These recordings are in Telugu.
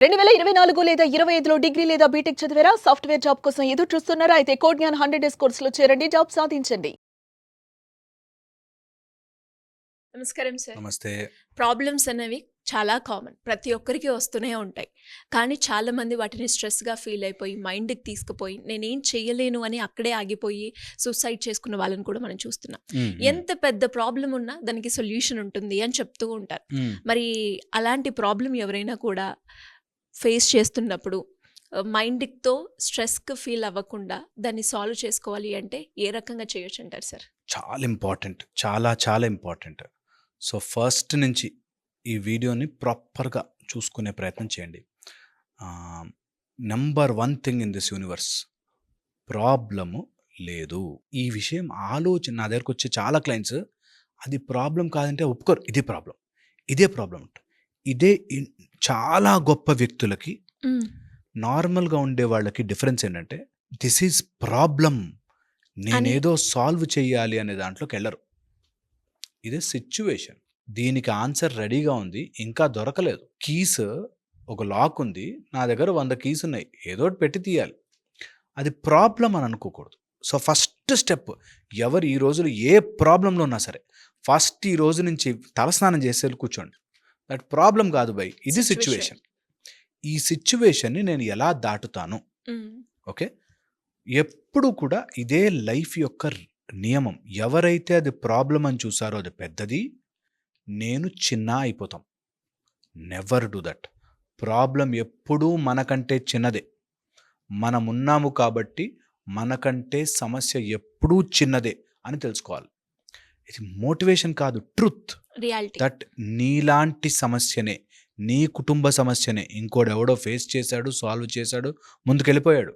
2024 లేదా 25లో డిగ్రీ లేదా బీటెక్ చదివారా? సాఫ్ట్‌వేర్ జాబ్ కోసం ఎదురు చూస్తున్నారా? అయితే కోడ్ జ్ఞాన్ 100 డేస్ కోర్సులో చేరండి. జాబ్ సాధించండి. నమస్కారం సార్. నమస్తే. ప్రాబ్లమ్స్ అనేవి చాలా కామన్. ప్రతి ఒక్కరికి వస్తూనే ఉంటాయి. కానీ చాలామంది వాటిని స్ట్రెస్‌గా ఫీల్ అయిపోయి, మైండ్‌కి తీసుకుపోయి, నేనేం చేయలేను అని అక్కడే ఆగిపోయి సూసైడ్ చేసుకున్న వాళ్ళని కూడా మనం చూస్తున్నాం. ఎంత పెద్ద ప్రాబ్లమ్ ఉన్నా దానికి సొల్యూషన్ ఉంటుంది అని చెప్తూ ఉంటారు. మరి అలాంటి ప్రాబ్లమ్ ఎవరైనా కూడా ఫేస్ చేస్తున్నప్పుడు మైండ్‌తో స్ట్రెస్‌కి ఫీల్ అవ్వకుండా దాన్ని సాల్వ్ చేసుకోవాలి అంటే ఏ రకంగా చేయొచ్చు అంటారు సార్? చాలా ఇంపార్టెంట్. చాలా ఇంపార్టెంట్. సో, ఫస్ట్ నుంచి ఈ వీడియోని ప్రాపర్‌గా చూసుకునే ప్రయత్నం చేయండి. Number 1 thing in this universe problem లేదు. ఈ విషయం నా దగ్గరకొచ్చే చాలా క్లయింట్స్ అది ప్రాబ్లమ్ కాదంటే ఒప్పుకోరు. ఇదే ప్రాబ్లమ్. ఇదే ప్రాబ్లమ్ అంట. ఇదే చాలా గొప్ప వ్యక్తులకి, నార్మల్‌గా ఉండే వాళ్ళకి డిఫరెన్స్ ఏంటంటే దిస్ ఈజ్ ప్రాబ్లమ్. నేనేదో సాల్వ్ చేయాలి అనే దాంట్లోకెళ్ళరు. ఇదే సిట్యుయేషన్. దీనికి ఆన్సర్ రెడీగా ఉంది. ఇంకా దొరకలేదు. కీస్ ఒక లాక్ ఉంది. నా దగ్గర 100 కీస్ ఉన్నాయి. ఏదోటి పెట్టి తీయాలి. అది ప్రాబ్లమ్ అని అనుకోకూడదు. సో, ఫస్ట్ స్టెప్ ఎవరు ఈ రోజులో ఏ ప్రాబ్లంలో ఉన్నా సరే, ఫస్ట్ ఈ రోజు నుంచి తలస్నానం చేసి కూర్చోండి. దట్ ప్రాబ్లం కాదు బై. ఇది సిట్యుయేషన్. ఈ సిట్యుయేషన్‌ని నేను ఎలా దాటుతాను? ఓకే. ఎప్పుడు కూడా ఇదే లైఫ్ యొక్క నియమం. ఎవరైతే అది ప్రాబ్లం అని చూసారో అది పెద్దది, నేను చిన్న అయిపోతాం. Never do that. ప్రాబ్లం ఎప్పుడూ మనకంటే చిన్నదే. మనమున్నాము కాబట్టి మనకంటే సమస్య ఎప్పుడూ చిన్నదే అని తెలుసుకోవాలి. ఇది మోటివేషన్ కాదు, ట్రూత్. రియాలిటీ. దట్ నీలాంటి సమస్యనే, నీ కుటుంబ సమస్యనే ఇంకోడెవడో ఫేస్ చేశాడు, సాల్వ్ చేశాడు, ముందుకెళ్ళిపోయాడు.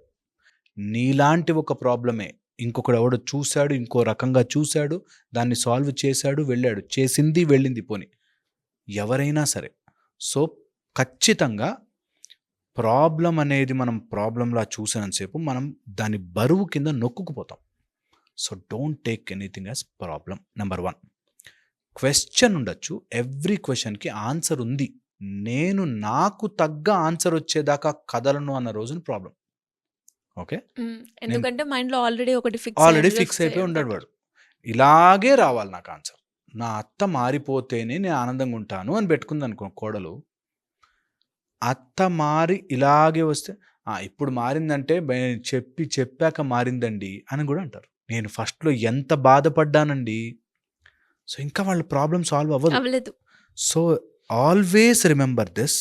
నీలాంటి ఒక ప్రాబ్లమే ఇంకొకడు ఎవడో చూశాడు, ఇంకో రకంగా చూశాడు, దాన్ని సాల్వ్ చేశాడు, వెళ్ళాడు. చేసింది వెళ్ళింది పోని ఎవరైనా సరే. సో, ఖచ్చితంగా ప్రాబ్లం అనేది మనం ప్రాబ్లంలా చూసినంతసేపు మనం దాని బరువు కింద నొక్కుకుపోతాం. So, don't take anything as problem. Number 1 question ఉండొచ్చు. ఎవ్రీ క్వశ్చన్‌కి ఆన్సర్ ఉంది. నేను నాకు తగ్గ ఆన్సర్ వచ్చేదాకా కదలను అన్న రోజున ప్రాబ్లం. ఓకే. ఎందుకంటే మైండ్‌లో ఆల్రెడీ ఫిక్స్ అయిపోయి ఉంటాడు వాడు. ఇలాగే రావాలి నాకు ఆన్సర్. నా అత్త మారిపోతేనే నేను ఆనందంగా ఉంటాను అని పెట్టుకుందనుకో కోడలు. అత్త మారి ఇలాగే వస్తే ఇప్పుడు మారిందంటే చెప్పాక మారిందండి అని కూడా అంటారు. నేను ఫస్ట్‌లో ఎంత బాధపడ్డానండి. సో, ఇంకా వాళ్ళ ప్రాబ్లమ్ సాల్వ్ అవ్వదు. So, always remember this,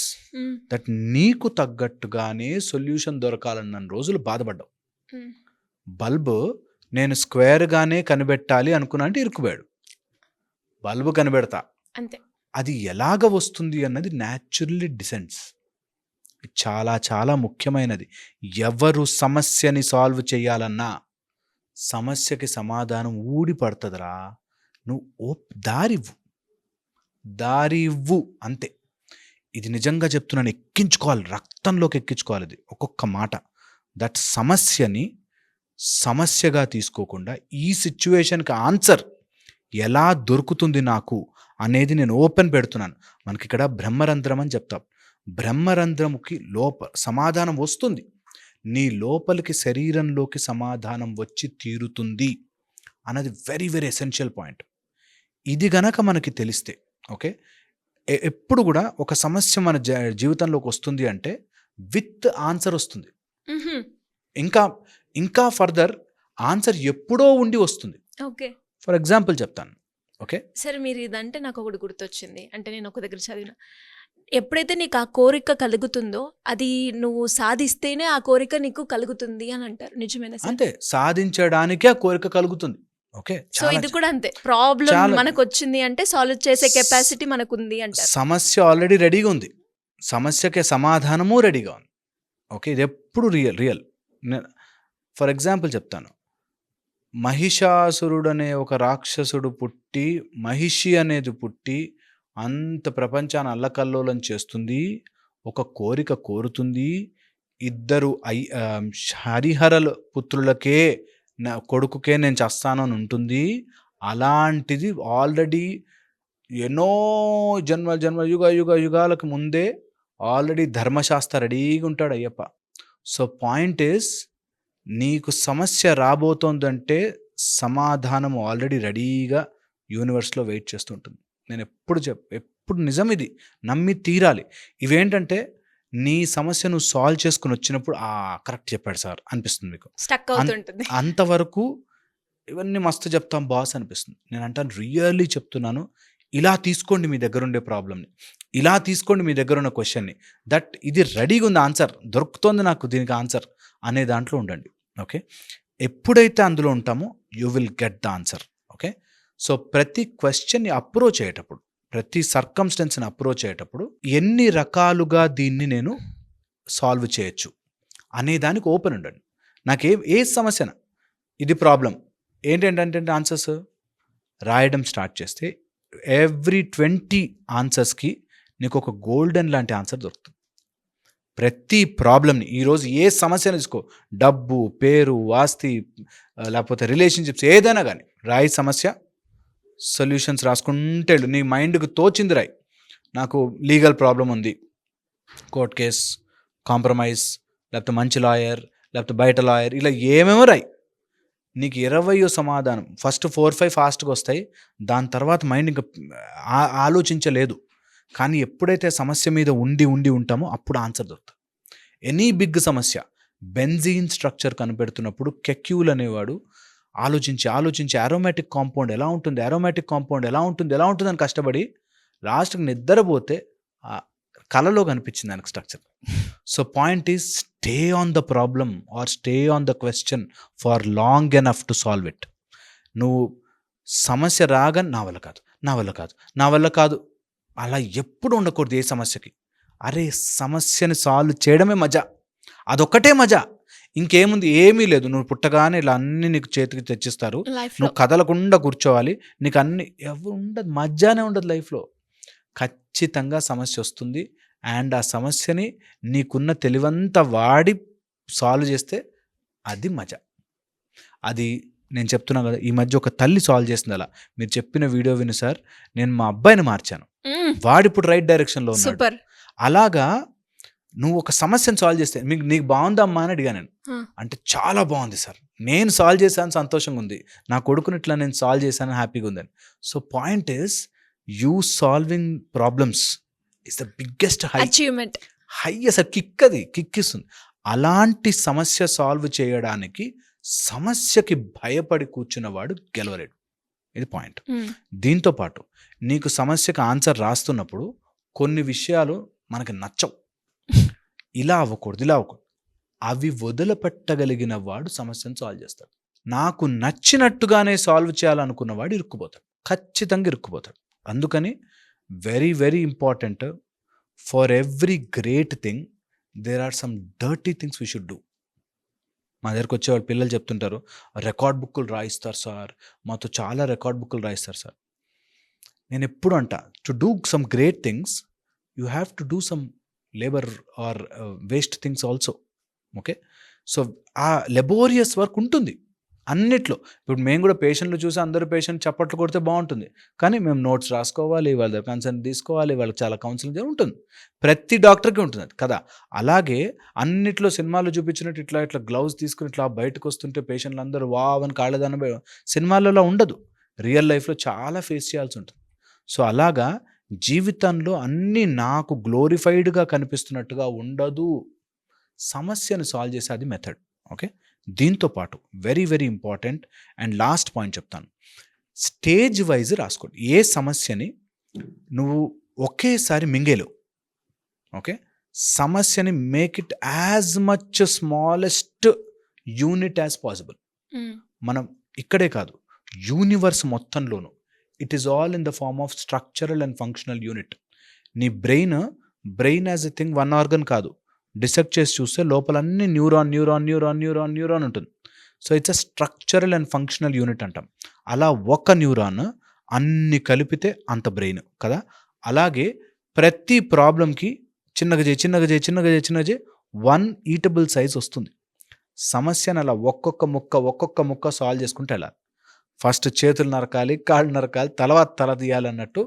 that నీకు తగ్గట్టుగానే సొల్యూషన్ దొరకాలన్న రోజులు బాధపడ్డావు. బల్బు నేను స్క్వేర్గానే కనిపెట్టాలి అనుకున్నా అంటే ఇరుక్కుపోయాడు. బల్బు కనిపెడతా అంతే. అది ఎలాగ వస్తుంది అన్నది న్యాచురల్లీ డిసెండ్స్. చాలా ముఖ్యమైనది. ఎవరు సమస్యని సాల్వ్ చేయాలన్నా సమస్యకి సమాధానం ఊడి పడుతుందిరా. నువ్వు దారి ఇవ్వు అంతే. ఇది నిజంగా చెప్తున్నాను. ఎక్కించుకోవాలి, రక్తంలోకి ఎక్కించుకోవాలి ఇది ఒక్కొక్క మాట. దట్ సమస్యని సమస్యగా తీసుకోకుండా ఈ సిచ్యువేషన్కి ఆన్సర్ ఎలా దొరుకుతుంది నాకు అనేది నేను ఓపెన్ పెడుతున్నాను. మనకి ఇక్కడ బ్రహ్మరంధ్రం అని చెప్తాం. బ్రహ్మరంధ్రముకి సమాధానం వస్తుంది. నీ లోపలికి శరీరంలోకి సమాధానం వచ్చి తీరుతుంది అన్నది వెరీ ఎసెన్షియల్ పాయింట్. ఇది గనక మనకి తెలిస్తే ఓకే. ఎప్పుడు కూడా ఒక సమస్య మన జీవితంలోకి వస్తుంది అంటే విత్ ఆన్సర్ వస్తుంది. ఇంకా ఫర్దర్ ఆన్సర్ ఎప్పుడో ఉండి వస్తుంది. ఓకే. ఫర్ ఎగ్జాంపుల్ చెప్తాను. ఓకే సరే, మీరు ఇదంటే నాకు ఒకటి గుర్తొచ్చింది. అంటే నేను ఒక దగ్గర చదివిన, ఎప్పుడైతే నీకు ఆ కోరిక కలుగుతుందో అది నువ్వు సాధిస్తేనే ఆ కోరిక నీకు కలుగుతుంది అని అంటారు. నిజమేనా? అంతే, సాధించడానికే ఆ కోరిక కలుగుతుంది. ఓకే. సో ఇది కూడా అంతే. ప్రాబ్లం మనకు వచ్చింది అంటే సాల్వ్ చేసే కెపాసిటీ మనకుంది అంటారు. సమస్య ఆల్రెడీ రెడీగా ఉంది. సమస్యకే సమాధానము రెడీగా ఉంది. ఓకే. ఇది ఎప్పుడు రియల్. ఫర్ ఎగ్జాంపుల్ చెప్తాను. మహిషాసురుడు అనే ఒక రాక్షసుడు పుట్టి, మహిషి అనేది పుట్టి అంత ప్రపంచాన్ని అల్లకల్లోలం చేస్తుంది. ఒక కోరిక కోరుతుంది. ఇద్దరు హరిహరల పుత్రులకే కొడుకుకే నేను చేస్తాను అని ఉంటుంది. అలాంటిది ఆల్రెడీ ఎన్నో జన్మ యుగాలకు ముందే ఆల్రెడీ ధర్మశాస్త్ర రెడీగా ఉంటాడు అయ్యప్ప. సో పాయింట్ ఈస్, నీకు సమస్య రాబోతోందంటే సమాధానం ఆల్రెడీ రెడీగా యూనివర్స్‌లో వెయిట్ చేస్తూ ఉంటుంది. నేను ఎప్పుడు నిజం ఇది. నమ్మి తీరాలి. ఇవేంటంటే నీ సమస్య నువ్వు సాల్వ్ చేసుకొని వచ్చినప్పుడు కరెక్ట్ చెప్పాడు సార్ అనిపిస్తుంది మీకు. స్టక్ అవుతుంటుంది. అంతవరకు ఇవన్నీ మస్తు చెప్తాం బాస్ అనిపిస్తుంది. నేను అంటాను, రియల్లీ చెప్తున్నాను, ఇలా తీసుకోండి మీ దగ్గర ఉండే ప్రాబ్లమ్‌ని. ఇలా తీసుకోండి మీ దగ్గర ఉన్న క్వెషన్‌ని. ఇది రెడీగా ఉంది ఆన్సర్. దొరుకుతోంది నాకు దీనికి ఆన్సర్ అనే దాంట్లో ఉండండి. ఓకే. ఎప్పుడైతే అందులో ఉంటామో you will get the answer. Okay. So ప్రతి క్వెషన్ని అప్రోచ్ అయ్యేటప్పుడు, ప్రతి సర్కమ్స్టెన్స్ని అప్రోచ్ అయ్యేటప్పుడు ఎన్ని రకాలుగా దీన్ని నేను సాల్వ్ చేయొచ్చు అనే దానికి ఓపెన్ ఉండండి. నాకు ఏ సమస్యన ఇది ప్రాబ్లం ఏంటంటే ఆన్సర్స్ రాయడం స్టార్ట్ చేస్తే ఎవ్రీ 20 ఆన్సర్స్కి నీకు ఒక గోల్డెన్ లాంటి ఆన్సర్ దొరుకుతుంది. ప్రతి ప్రాబ్లమ్ని ఈరోజు ఏ సమస్యను తీసుకో, డబ్బు, పేరు, ఆస్తి, లేకపోతే రిలేషన్షిప్స్, ఏదైనా కానీ రాయి సమస్య, సొల్యూషన్స్ రాసుకుంటే నీ మైండ్కి తోచింది రాయి. నాకు లీగల్ ప్రాబ్లం ఉంది, కోర్ట్ కేస్, కాంప్రమైజ్, లేకపోతే మంచి లాయర్, లేకపోతే బయట లాయర్, ఇలా ఏమేమో రాయి. నీకు 20 సమాధానం. ఫస్ట్ 4-5 ఫాస్ట్గా వస్తాయి. దాని తర్వాత మైండ్ ఇంకా ఆలోచించలేదు. కానీ ఎప్పుడైతే సమస్య మీద ఉంటామో అప్పుడు ఆన్సర్ దొరుకుతుంది. ఎనీ బిగ్ సమస్య, బెంజీన్ స్ట్రక్చర్ కనిపెడుతున్నప్పుడు కెక్యూల్ అనేవాడు ఆలోచించి అరోమాటిక్ కాంపౌండ్ ఎలా ఉంటుంది అని కష్టపడి లాస్ట్కి నిద్రపోతే కలలో కనిపించింది దానికి structure. So point is, stay on the problem or stay on the question for long enough to solve it. నువ్వు సమస్య రాగానే నా వల్ల కాదు అలా ఎప్పుడు ఉండకూడదు. ఏ సమస్యకి అరే సమస్యని సాల్వ్ చేయడమే మజా, అదొక్కటే మజా, ఇంకేముంది, ఏమీ లేదు. నువ్వు పుట్టగానే ఇలా అన్ని నీకు చేతికి తెచ్చిస్తారు, నువ్వు కదలకుండా కూర్చోవాలి, నీకు అన్ని ఉండదు, మజానే ఉండదు లైఫ్లో. ఖచ్చితంగా సమస్య వస్తుంది. అండ్ ఆ సమస్యని నీకున్న తెలివంతా వాడి సాల్వ్ చేస్తే అది మజా. అది నేను చెప్తున్నాను కదా, ఈ మధ్య ఒక తల్లి సాల్వ్ చేసింది అలా. మీరు చెప్పిన వీడియో విని సార్, నేను మా అబ్బాయిని మార్చాను, వాడిప్పుడు రైట్ డైరెక్షన్లో ఉన్నాడు. అలాగా నువ్వు ఒక సమస్యను సాల్వ్ చేస్తే నీకు బాగుందమ్మా అని అడిగా నేను. అంటే చాలా బాగుంది సార్, నేను సాల్వ్ చేశాను, సంతోషంగా ఉంది, నా కొడుకుని ఇట్లా నేను సాల్వ్ చేశాను, హ్యాపీగా ఉందని. So point is, you solving problems is the biggest achievement. అసలు కిక్ ఇస్తుంది. అలాంటి సమస్య సాల్వ్ చేయడానికి సమస్యకి భయపడి కూర్చున్నవాడు గెలవలేడు. ఇది పాయింట్. దీంతో పాటు నీకు సమస్యకి ఆన్సర్ రాస్తున్నప్పుడు కొన్ని విషయాలు మనకి నచ్చవు, ఇలా అవ్వకూడదు, అవి వదిలిపెట్టగలిగిన వాడు సమస్యను సాల్వ్ చేస్తాడు. నాకు నచ్చినట్టుగానే సాల్వ్ చేయాలనుకున్నవాడు ఇరుక్కుపోతాడు, ఖచ్చితంగా ఇరుక్కుపోతాడు. అందుకని very very important, for every great thing there are some dirty things we should do. మా దగ్గరకు వచ్చేవాళ్ళు పిల్లలు చెప్తుంటారు, రికార్డ్ బుక్కులు రాయిస్తారు సార్, మాతో చాలా రికార్డ్ బుక్కులు రాయిస్తారు సార్. నేను ఎప్పుడు అంటా, to do some great things you have to do some labour or waste things also. Okay. So ఆ లెబోరియస్ వర్క్ ఉంటుంది అన్నిట్లో. ఇప్పుడు మేము కూడా పేషెంట్లు చూసి అందరూ పేషెంట్ చప్పట్లు కొడితే బాగుంటుంది, కానీ మేము నోట్స్ రాసుకోవాలి, వాళ్ళ దగ్గర కన్సర్న్ తీసుకోవాలి, వాళ్ళకి చాలా కౌన్సిలింగ్ ఉంటుంది, ప్రతి డాక్టర్కి ఉంటుంది కదా. అలాగే అన్నిట్లో సినిమాలో చూపించినట్టు ఇట్లా గ్లౌజ్ తీసుకుని ఇట్లా బయటకు వస్తుంటే పేషెంట్లు అందరూ వావని కాళ్ళదాన, సినిమాలలో ఉండదు, రియల్ లైఫ్లో చాలా ఫేస్ చేయాల్సి ఉంటుంది. సో అలాగా జీవితంలో అన్నీ నాకు గ్లోరిఫైడ్గా కనిపిస్తున్నట్టుగా ఉండదు, సమస్యను సాల్వ్ చేసే అది మెథడ్. ఓకే. దీంతో పాటు very very important and last point చెప్తాను, స్టేజ్ వైజ్ రాసుకోండి. ఏ సమస్యని నువ్వు ఒకేసారి మింగేలేవు. ఓకే. సమస్యని make it as much smallest unit as possible. మనం ఇక్కడే కాదు, యూనివర్స్ మొత్తంలోనూ it is all in the form of structural and functional unit. నీ brain as a thing one organ కాదు, డిసెక్ట్ చేసి చూస్తే లోపల అన్ని న్యూరాన్ ఉంటుంది. So it's a structural and functional unit అంటాం. అలా ఒక న్యూరాన్ అన్ని కలిపితే అంత బ్రెయిన్ కదా. అలాగే ప్రతి ప్రాబ్లంకి చిన్నగా చేయి 1 ఈటబుల్ సైజ్ వస్తుంది. సమస్యను అలా ఒక్కొక్క ముక్క సాల్వ్ చేసుకుంటే వెళ్ళాలి. ఫస్ట్ చేతులు నరకాలి, కాళ్ళు నరకాలి, తల తీయాలన్నట్టు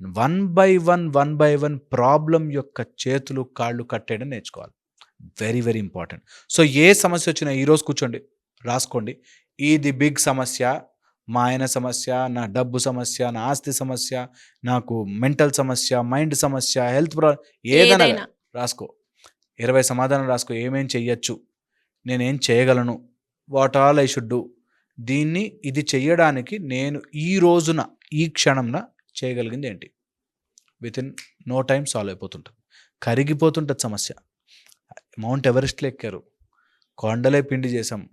వన్ బై వన్ ప్రాబ్లం యొక్క చేతులు కాళ్ళు కట్టేయడం నేర్చుకోవాలి. Very very important. సో ఏ సమస్య వచ్చినా ఈరోజు కూర్చోండి, రాసుకోండి. ఇది బిగ్ సమస్య, మా ఆయన సమస్య, నా డబ్బు సమస్య, నా ఆస్తి సమస్య, నాకు మెంటల్ సమస్య, మైండ్ సమస్య, హెల్త్ ప్రాబ్లం, ఏదైనా ఏదైనా. రాసుకో. 20 సమాధానం రాసుకో. ఏమేం చెయ్యొచ్చు, నేనేం చేయగలను, what all I should do. ఇది చెయ్యడానికి నేను ఈ రోజున ఈ క్షణంన చేయగలిగింది ఏంటి, within no time solve అయిపోతుంటుంది. కరిగిపోతుంటుంది సమస్య. మౌంట్ ఎవరెస్ట్లో ఎక్కారు, కొండలే పిండి చేసాం,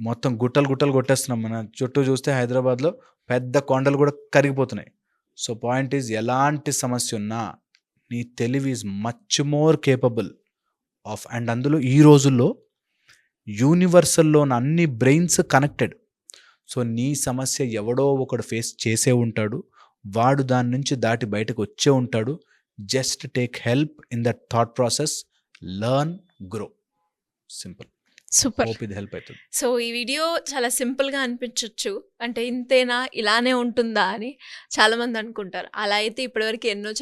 మొత్తం గుట్టలు గుట్టలు కొట్టేస్తున్నాం. మన చుట్టూ చూస్తే హైదరాబాద్లో పెద్ద కొండలు కూడా కరిగిపోతున్నాయి. సో పాయింట్ ఈజ్, ఎలాంటి సమస్య ఉన్నా నీ తెలివి is much more capable of. And అందులో ఈ రోజుల్లో యూనివర్సల్లో ఉన్న అన్ని బ్రెయిన్స్ కనెక్టెడ్. సో నీ సమస్య ఎవడో ఒకడు ఫేస్ చేసే ఉంటాడు, వాడు దాని నుంచి దాటి బయటకు వచ్చే ఉంటాడు. Just take help in that thought process, learn, grow. Simple. Super. Hope ఇది హెల్ప్ అవుతుంది. సో ఈ వీడియో చాలా సింపుల్గా అనిపించవచ్చు, అంటే ఇంతేనా, ఇలానే ఉంటుందా అని చాలామంది అనుకుంటారు. అలా అయితే ఇప్పటివరకు ఎన్నో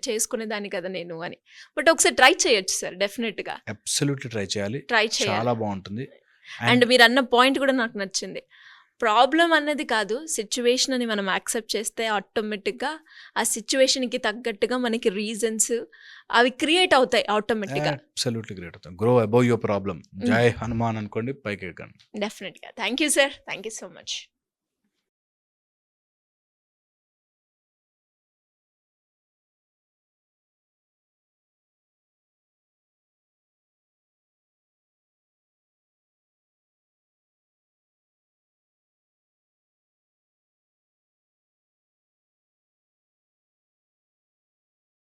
చేసుకునేదాన్ని కదా నేను అని. బట్ ఒకసారి ట్రై చేయొచ్చు సార్, డెఫినెట్గా అబ్సల్యూట్లీ ట్రై చేయాలి. ట్రై చేయాలి. చాలా బాగుంటుంది. అండ్ మీరు అన్న పాయింట్ కూడా నాకు నచ్చింది. ప్రాబ్లం అన్నది కాదు, సిచ్యువేషన్ అని మనం యాక్సెప్ట్ చేస్తే ఆటోమేటిక్గా ఆ సిచ్యువేషన్కి తగ్గట్టుగా మనకి రీజన్స్ అవి క్రియేట్ అవుతాయి ఆటోమేటిక్గా. అబ్సల్యూట్లీ గ్రేట్ అవుతాం. Grow above your problem. జై హనుమాన్ అనుకోండి, పైకి ఎక్కండి. డెఫినెట్గా. Thank you sir, thank you so much.